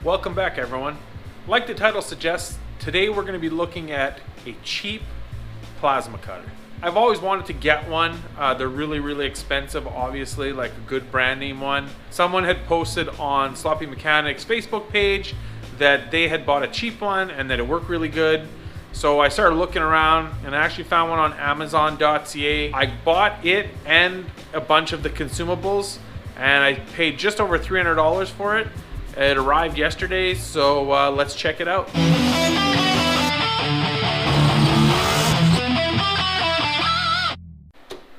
Welcome back, everyone. Like the title suggests, today we're going to be looking at a cheap plasma cutter. I've always wanted to get one. They're really expensive, obviously, like a good brand name one. Someone had posted on Sloppy Mechanics Facebook page that they had bought a cheap one and that it worked really good. So I started looking around and I actually found one on Amazon.ca. I bought it and a bunch of the consumables and I paid just over $300 for it. It arrived yesterday, so let's check it out.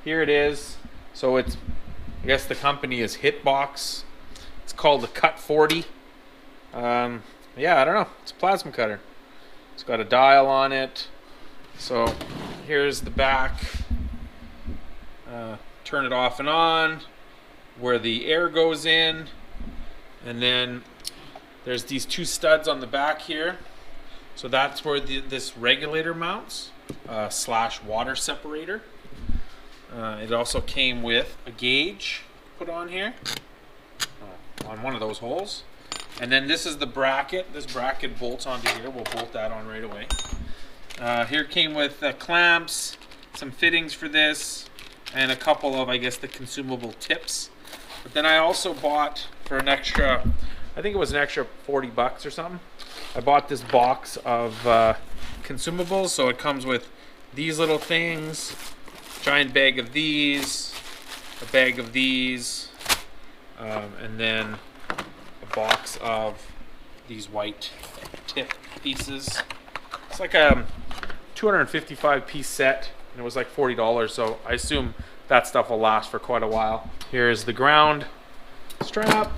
Here it is. So it's, I guess the company is Hitbox. It's called the Cut 40. Yeah, I don't know. It's a plasma cutter. It's got a dial on it. So here's the back. Turn it off and on, where the air goes in. And then there's these two studs on the back here. So that's where this regulator mounts, slash water separator. It also came with a gauge put on here, on one of those holes. And then this is the bracket. This bracket bolts onto here. We'll bolt that on right away. Here it came with clamps, some fittings for this, and a couple of, I guess, the consumable tips. But then I also bought, for an extra, I think it was an extra 40 bucks or something, I bought this box of consumables. So it comes with these little things, giant bag of these, a bag of these, and then a box of these white tip pieces. It's like a 255 piece set and it was like $40, so I assume that stuff will last for quite a while. Here's the ground strap.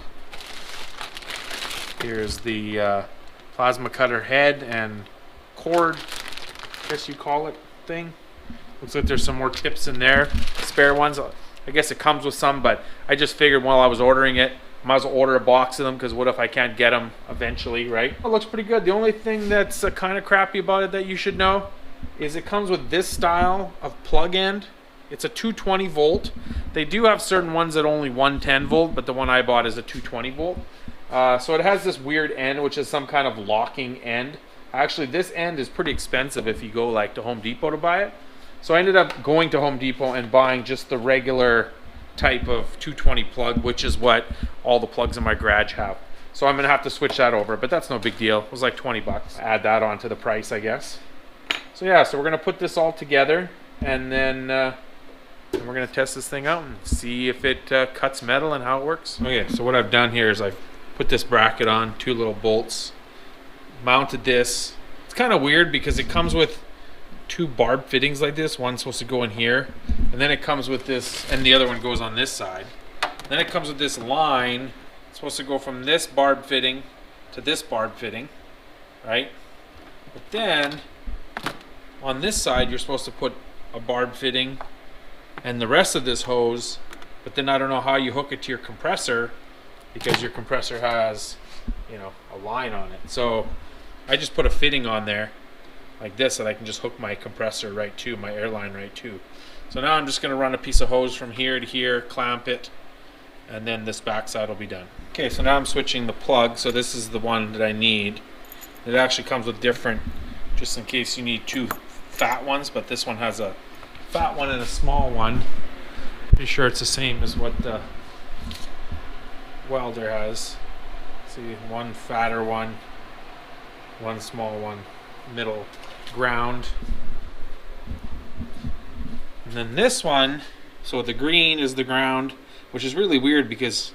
Here's the plasma cutter head and cord, I guess you call it, thing. Looks like there's some more tips in there, spare ones. I guess it comes with some, but I just figured while I was ordering it, I might as well order a box of them, because what if I can't get them eventually, right? It looks pretty good. The only thing that's kind of crappy about it that you should know is it comes with this style of plug end. It's a 220 volt. They do have certain ones that only 110 volt, but the one I bought is a 220 volt. So it has this weird end, which is some kind of locking end. Actually, this end is pretty expensive if you go like to Home Depot to buy it. So I ended up going to Home Depot and buying just the regular type of 220 plug, which is what all the plugs in my garage have. So I'm gonna have to switch that over, but that's no big deal. It was like 20 bucks. Add that onto the price, I guess. So yeah, so we're gonna put this all together and then we're gonna test this thing out and see if it cuts metal and how it works. Okay, so what I've done here is I've put this bracket on, two little bolts, mounted this. It's kind of weird because it comes with two barb fittings like this. One's supposed to go in here, and then it comes with this, and the other one goes on this side. Then it comes with this line. It's supposed to go from this barb fitting to this barb fitting, right? But then on this side, you're supposed to put a barb fitting and the rest of this hose, but then I don't know how you hook it to your compressor, because your compressor has, you know, a line on it. So I just put a fitting on there like this, and I can just hook my compressor right to my air line right to. So now I'm just going to run a piece of hose from here to here, clamp it, and then this back side will be done. Okay, so now I'm switching the plug. So this is the one that I need. It actually comes with different, just in case you need two fat ones, but this one has a fat one and a small one. Pretty sure it's the same as what the welder has. See, one fatter one, one small one, middle ground. And then this one, so the green is the ground, which is really weird because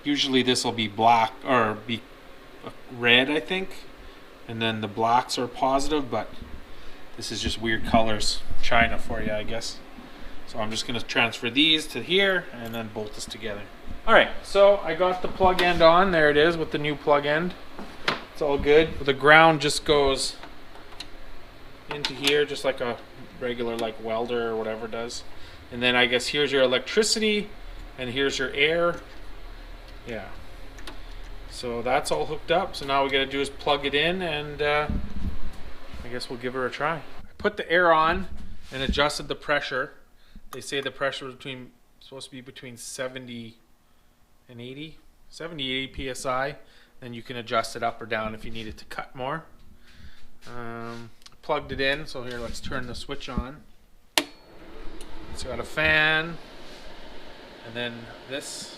usually this will be black or be red, I think, and then the blacks are positive, but this is just weird colors. China for you, I guess. So I'm just going to transfer these to here and then bolt this together. Alright, so I got the plug end on. There it is with the new plug end. It's all good. The ground just goes into here just like a regular like welder or whatever does. And then I guess here's your electricity and here's your air. Yeah. So that's all hooked up. So now all we got to do is plug it in and I guess we'll give her a try. I put the air on and adjusted the pressure. They say the pressure is supposed to be between 70 and 80, 70, 80 psi. Then you can adjust it up or down if you need it to cut more. Plugged it in, so here, let's turn the switch on. It's got a fan, and then this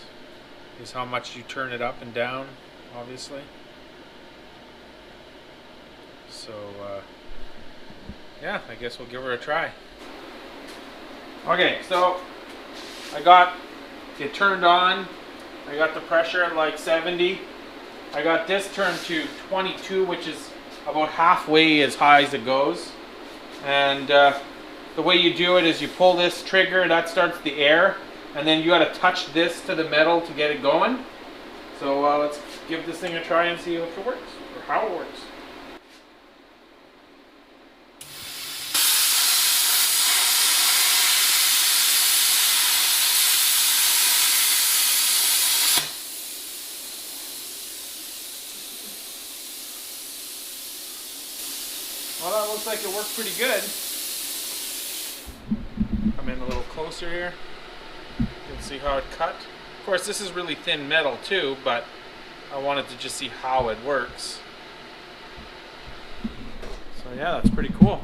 is how much you turn it up and down, obviously. So yeah, I guess we'll give her a try. Okay, so I got it turned on. I got the pressure at like 70. I got this turned to 22, which is about halfway as high as it goes. And the way you do it is you pull this trigger, that starts the air, and then you got to touch this to the metal to get it going. So let's give this thing a try and see if it works, or how it works. Well, that looks like it worked pretty good. Come in a little closer here. You can see how it cut. Of course, this is really thin metal too, but I wanted to just see how it works. So yeah, that's pretty cool.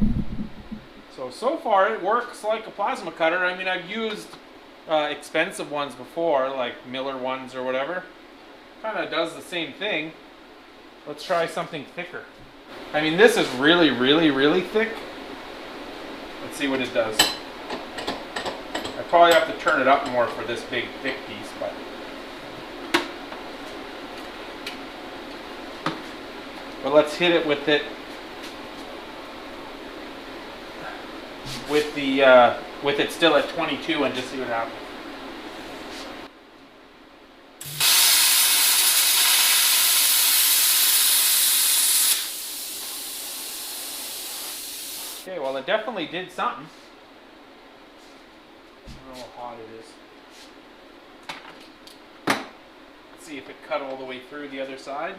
So far it works like a plasma cutter. I mean, I've used expensive ones before, like Miller ones or whatever. Kind of does the same thing. Let's try something thicker. I mean, this is really, really, really thick. Let's see what it does. I probably have to turn it up more for this big, thick piece, but let's hit it with it with it still at 22 and just see what happens. Okay, well, it definitely did something. I don't know how hot it is. Let's see if it cut all the way through the other side.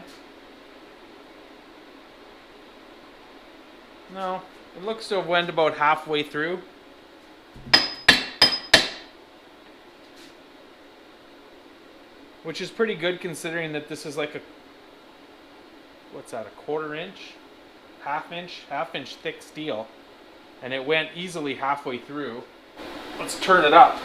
No, it looks to have went about halfway through. Which is pretty good considering that this is like a, what's that, a 1/4 inch? Half inch thick steel, and it went easily halfway through. Let's turn it up.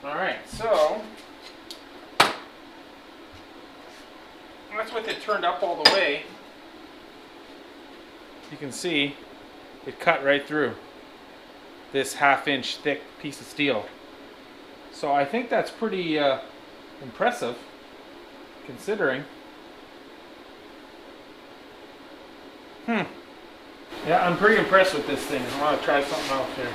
All right, so that's with it turned up all the way. You can see it cut right through this 1/2 inch thick piece of steel. So I think that's pretty impressive, considering. Yeah, I'm pretty impressed with this thing. I want to try something else here.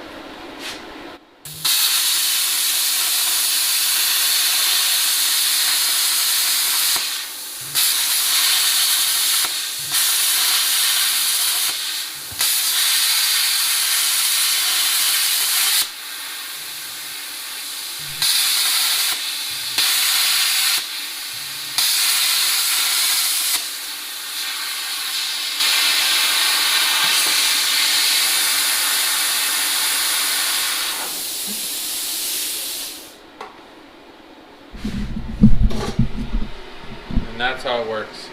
That's how it works.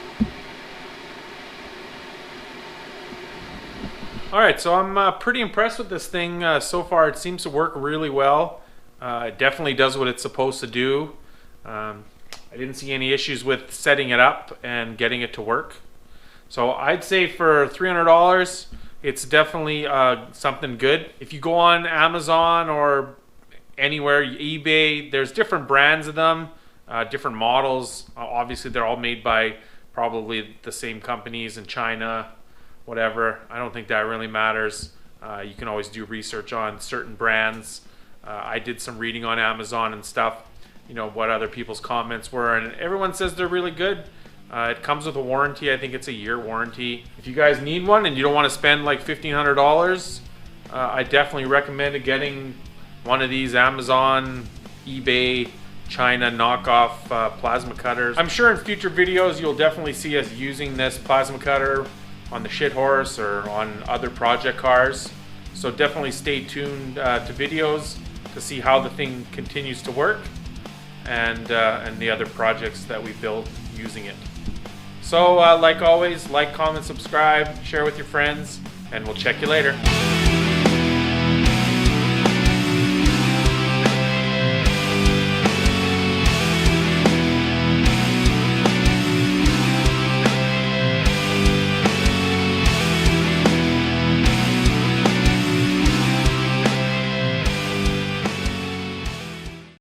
Alright, so I'm pretty impressed with this thing so far. It seems to work really well. It definitely does what it's supposed to do. I didn't see any issues with setting it up and getting it to work. So I'd say for $300, it's definitely something good. If you go on Amazon or anywhere, eBay, there's different brands of them. Different models. Obviously they're all made by probably the same companies in China, whatever. I don't think that really matters. You can always do research on certain brands. I did some reading on Amazon and stuff, you know, what other people's comments were, and everyone says they're really good. It comes with a warranty. I think it's a year warranty. If you guys need one and you don't want to spend like $1,500, I definitely recommend getting one of these Amazon, eBay China knockoff plasma cutters. I'm sure in future videos you'll definitely see us using this plasma cutter on the shit horse or on other project cars. So definitely stay tuned to videos to see how the thing continues to work and the other projects that we build using it. So like always, like, comment, subscribe, share with your friends, and we'll check you later.